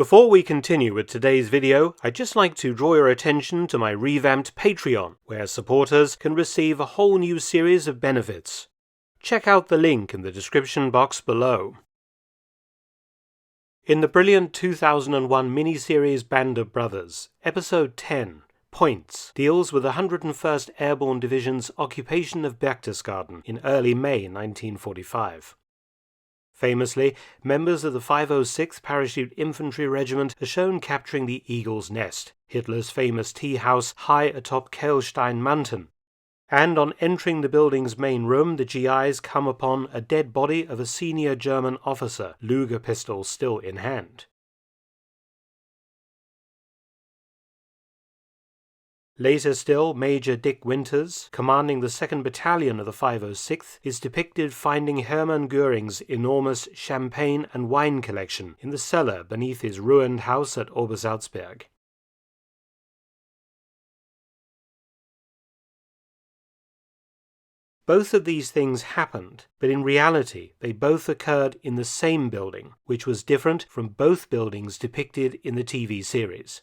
Before we continue with today's video, I'd just like to draw your attention to my revamped Patreon, where supporters can receive a whole new series of benefits. Check out the link in the description box below. In the brilliant 2001 miniseries Band of Brothers, Episode 10, Points, deals with the 101st Airborne Division's occupation of Berchtesgaden in early May 1945. Famously, members of the 506th Parachute Infantry Regiment are shown capturing the Eagle's Nest, Hitler's famous tea house high atop Kehlstein Mountain, and on entering the building's main room, the GIs come upon a dead body of a senior German officer, Luger pistol still in hand. Later still, Major Dick Winters, commanding the 2nd Battalion of the 506th, is depicted finding Hermann Göring's enormous champagne and wine collection in the cellar beneath his ruined house at Obersalzberg. Both of these things happened, but in reality they both occurred in the same building, which was different from both buildings depicted in the TV series.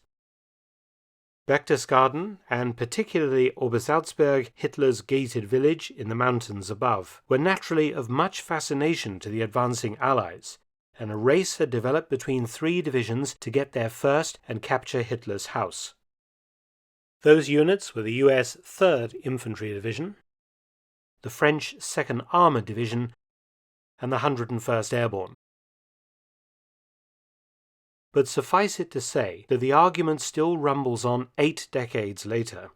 Berchtesgaden, and particularly Obersalzberg, Hitler's gated village in the mountains above, were naturally of much fascination to the advancing Allies, and a race had developed between three divisions to get there first and capture Hitler's house. Those units were the US 3rd Infantry Division, the French 2nd Armoured Division, and the 101st Airborne. But suffice it to say that the argument still rumbles on 8 decades later.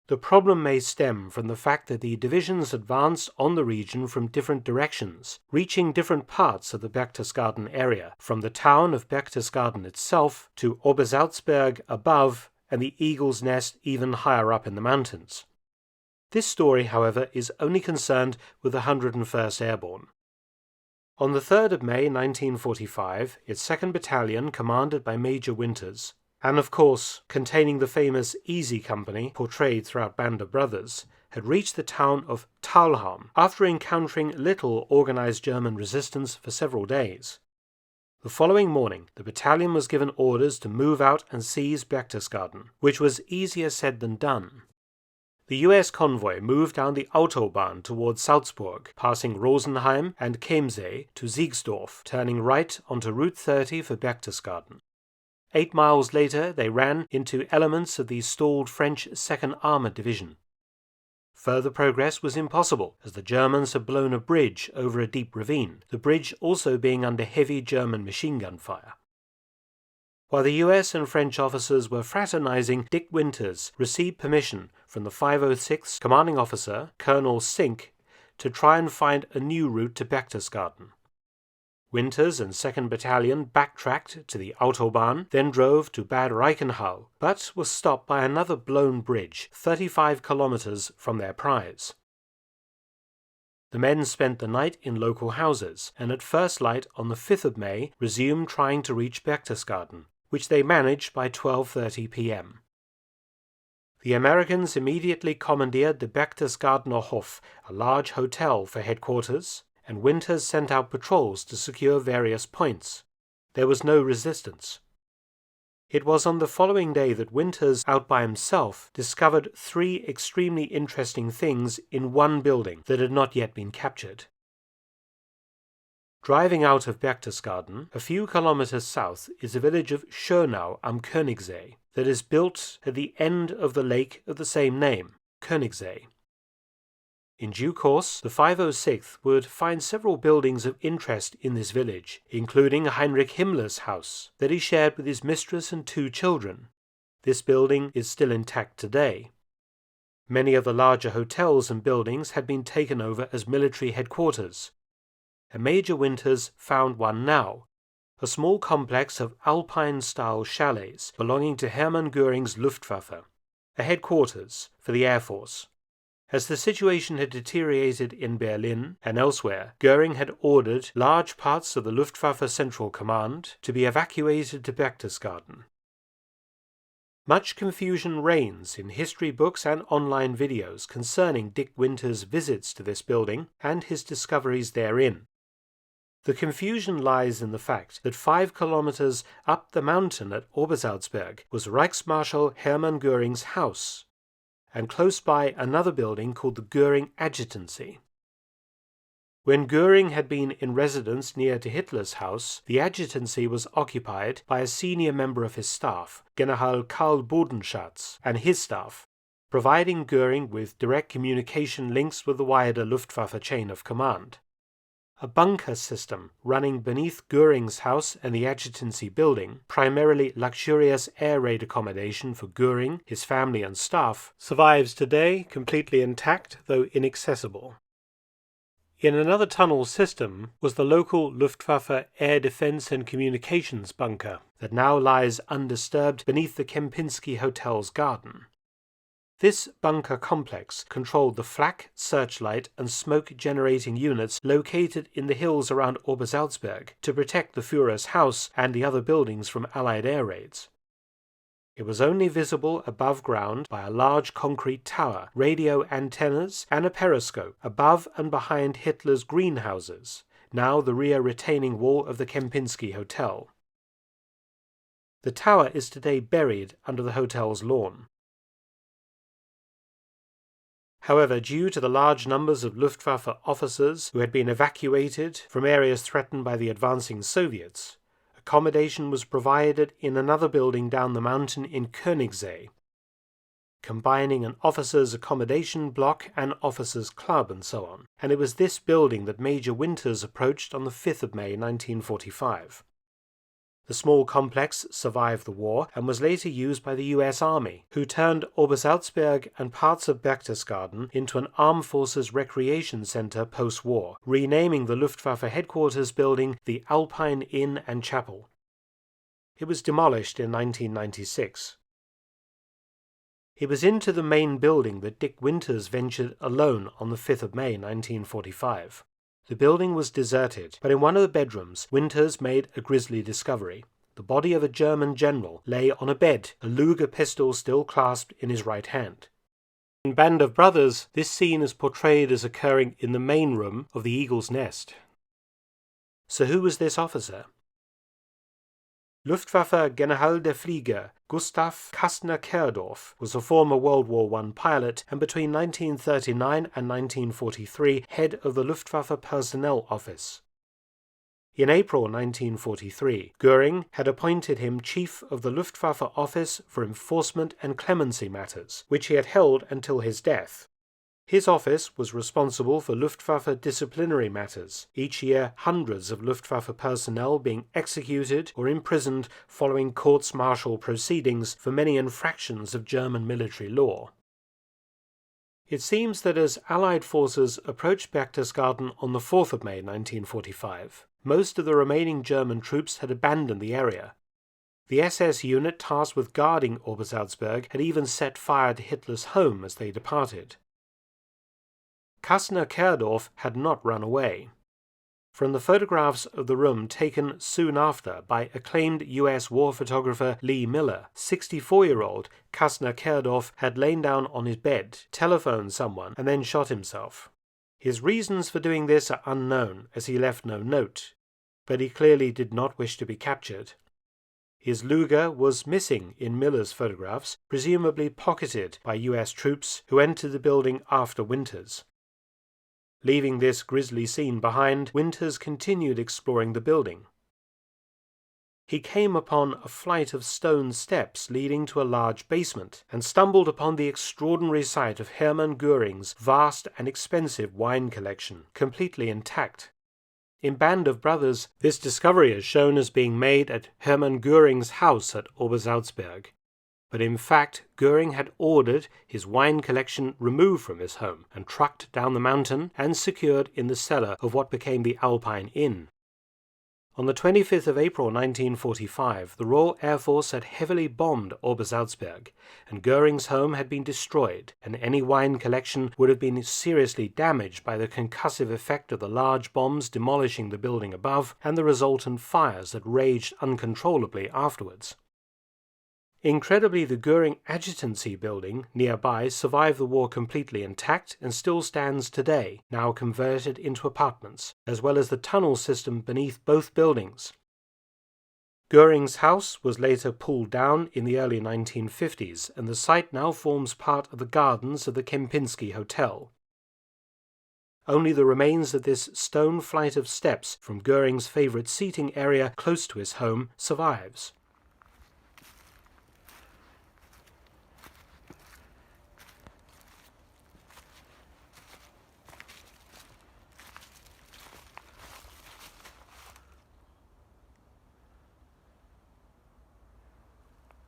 The problem may stem from the fact that the divisions advanced on the region from different directions, reaching different parts of the Berchtesgaden area, from the town of Berchtesgaden itself to Obersalzberg above and the Eagle's Nest even higher up in the mountains. This story, however, is only concerned with the 101st Airborne. On the 3rd of May 1945, its 2nd Battalion, commanded by Major Winters, and of course containing the famous Easy Company portrayed throughout Band of Brothers, had reached the town of Thalheim after encountering little organized German resistance for several days. The following morning, the battalion was given orders to move out and seize Berchtesgaden, which was easier said than done. The US convoy moved down the Autobahn towards Salzburg, passing Rosenheim and Chiemsee to Siegsdorf, turning right onto Route 30 for Berchtesgaden. 8 miles later, they ran into elements of the stalled French 2nd Armoured Division. Further progress was impossible, as the Germans had blown a bridge over a deep ravine, the bridge also being under heavy German machine gun fire. While the US and French officers were fraternizing, Dick Winters received permission from the 506th commanding officer, Colonel Sink, to try and find a new route to Berchtesgaden. Winters and 2nd Battalion backtracked to the Autobahn, then drove to Bad Reichenhall, but was stopped by another blown bridge 35 kilometers from their prize. The men spent the night in local houses, and at first light on the 5th of May resumed trying to reach Berchtesgaden, which they managed by 12:30 p.m. The Americans immediately commandeered the Berchtesgadener Hof, a large hotel for headquarters, and Winters sent out patrols to secure various points. There was no resistance. It was on the following day that Winters, out by himself, discovered 3 extremely interesting things in one building that had not yet been captured. Driving out of Berchtesgaden, a few kilometers south is a village of Schönau am Königssee that is built at the end of the lake of the same name, Königssee. In due course, the 506th would find several buildings of interest in this village, including Heinrich Himmler's house that he shared with his mistress and 2 children. This building is still intact today. Many of the larger hotels and buildings had been taken over as military headquarters, and Major Winters found one now, a small complex of Alpine-style chalets belonging to Hermann Göring's Luftwaffe, a headquarters for the Air Force. As the situation had deteriorated in Berlin and elsewhere, Göring had ordered large parts of the Luftwaffe Central Command to be evacuated to Berchtesgaden. Much confusion reigns in history books and online videos concerning Dick Winters' visits to this building and his discoveries therein. The confusion lies in the fact that 5 kilometers up the mountain at Obersalzberg was Reichsmarschall Hermann Göring's house, and close by another building called the Göring Adjutancy. When Göring had been in residence near to Hitler's house, the adjutancy was occupied by a senior member of his staff, General Karl Bodenschatz, and his staff, providing Göring with direct communication links with the wider Luftwaffe chain of command. A bunker system running beneath Göring's house and the adjutancy building, primarily luxurious air raid accommodation for Göring, his family and staff, survives today completely intact though inaccessible. In another tunnel system was the local Luftwaffe Air Defense and Communications bunker that now lies undisturbed beneath the Kempinski Hotel's garden. This bunker complex controlled the flak, searchlight and smoke-generating units located in the hills around Obersalzberg to protect the Führer's house and the other buildings from Allied air raids. It was only visible above ground by a large concrete tower, radio antennas and a periscope above and behind Hitler's greenhouses, now the rear retaining wall of the Kempinski Hotel. The tower is today buried under the hotel's lawn. However, due to the large numbers of Luftwaffe officers who had been evacuated from areas threatened by the advancing Soviets, accommodation was provided in another building down the mountain in Königssee, combining an officers' accommodation block and officers' club and so on, and it was this building that Major Winters approached on the 5th of May 1945. The small complex survived the war and was later used by the US Army, who turned Obersalzberg and parts of Berchtesgaden into an armed forces recreation center post-war, renaming the Luftwaffe headquarters building the Alpine Inn and Chapel. It was demolished in 1996. It was into the main building that Dick Winters ventured alone on the 5th of May 1945. The building was deserted, but in one of the bedrooms, Winters made a grisly discovery. The body of a German general lay on a bed, a Luger pistol still clasped in his right hand. In Band of Brothers, this scene is portrayed as occurring in the main room of the Eagle's Nest. So who was this officer? Luftwaffe General der Flieger Gustav Kastner-Kerdorf was a former World War I pilot and between 1939 and 1943 head of the Luftwaffe Personnel Office. In April 1943, Göring had appointed him chief of the Luftwaffe Office for Enforcement and Clemency Matters, which he had held until his death. His office was responsible for Luftwaffe disciplinary matters, each year hundreds of Luftwaffe personnel being executed or imprisoned following courts-martial proceedings for many infractions of German military law. It seems that as Allied forces approached Berchtesgaden on the 4th of May 1945, most of the remaining German troops had abandoned the area. The SS unit tasked with guarding Obersalzberg had even set fire to Hitler's home as they departed. Kastner-Kerdorf had not run away. From the photographs of the room taken soon after by acclaimed US war photographer Lee Miller, 64-year-old Kastner-Kerdorf had lain down on his bed, telephoned someone, and then shot himself. His reasons for doing this are unknown, as he left no note, but he clearly did not wish to be captured. His Luger was missing in Miller's photographs, presumably pocketed by US troops who entered the building after Winters. Leaving this grisly scene behind, Winters continued exploring the building. He came upon a flight of stone steps leading to a large basement, and stumbled upon the extraordinary sight of Hermann Göring's vast and expensive wine collection, completely intact. In Band of Brothers, this discovery is shown as being made at Hermann Göring's house at Obersalzberg. But in fact, Göring had ordered his wine collection removed from his home and trucked down the mountain and secured in the cellar of what became the Alpine Inn. On the 25th of April 1945, the Royal Air Force had heavily bombed Obersalzberg, and Göring's home had been destroyed, and any wine collection would have been seriously damaged by the concussive effect of the large bombs demolishing the building above and the resultant fires that raged uncontrollably afterwards. Incredibly, the Göring Adjutancy building nearby survived the war completely intact and still stands today, now converted into apartments, as well as the tunnel system beneath both buildings. Göring's house was later pulled down in the early 1950s, and the site now forms part of the gardens of the Kempinski Hotel. Only the remains of this stone flight of steps from Göring's favourite seating area close to his home survives.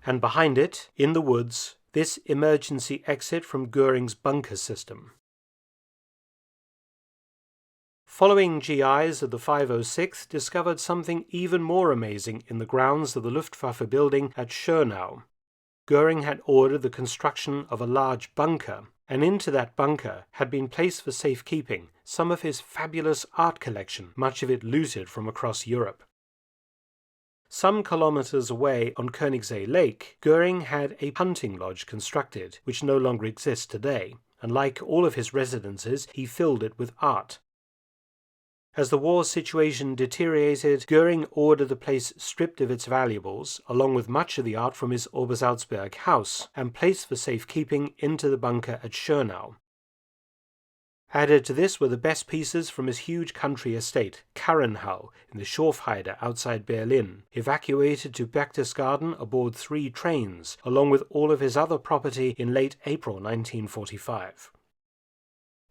And behind it, in the woods, this emergency exit from Göring's bunker system. Following GIs of the 506th discovered something even more amazing in the grounds of the Luftwaffe building at Schönau. Göring had ordered the construction of a large bunker, and into that bunker had been placed for safekeeping some of his fabulous art collection, much of it looted from across Europe. Some kilometers away on Königssee Lake, Göring had a hunting lodge constructed, which no longer exists today, and like all of his residences, he filled it with art. As the war situation deteriorated, Göring ordered the place stripped of its valuables, along with much of the art from his Obersalzberg house, and placed for safekeeping into the bunker at Schönau. Added to this were the best pieces from his huge country estate, Karrenhau, in the Schorfheide outside Berlin, evacuated to Berchtesgaden aboard 3 trains, along with all of his other property in late April 1945.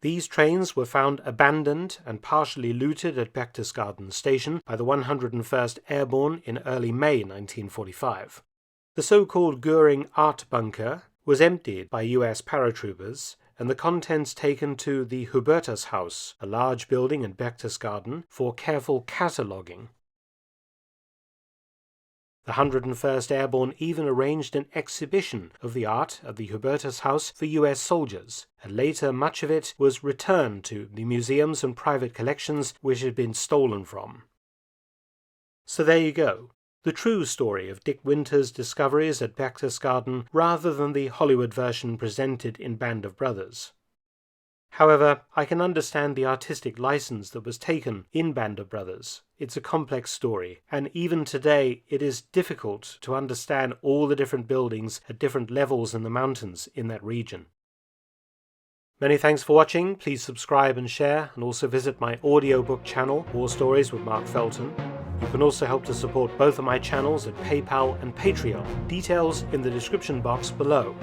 These trains were found abandoned and partially looted at Berchtesgaden station by the 101st Airborne in early May 1945. The so-called Göring Art Bunker was emptied by US paratroopers and the contents taken to the Hubertus House, a large building in Berchtesgaden, for careful cataloguing. The 101st Airborne even arranged an exhibition of the art at the Hubertus House for US soldiers, and later much of it was returned to the museums and private collections which had been stolen from. So there you go, the true story of Dick Winter's discoveries at Berchtesgaden rather than the Hollywood version presented in Band of Brothers. However, I can understand the artistic license that was taken in Band of Brothers. It's a complex story, and even today it is difficult to understand all the different buildings at different levels in the mountains in that region. Many thanks for watching. Please subscribe and share, and also visit my audiobook channel, War Stories with Mark Felton. You can also help to support both of my channels at PayPal and Patreon. Details in the description box below.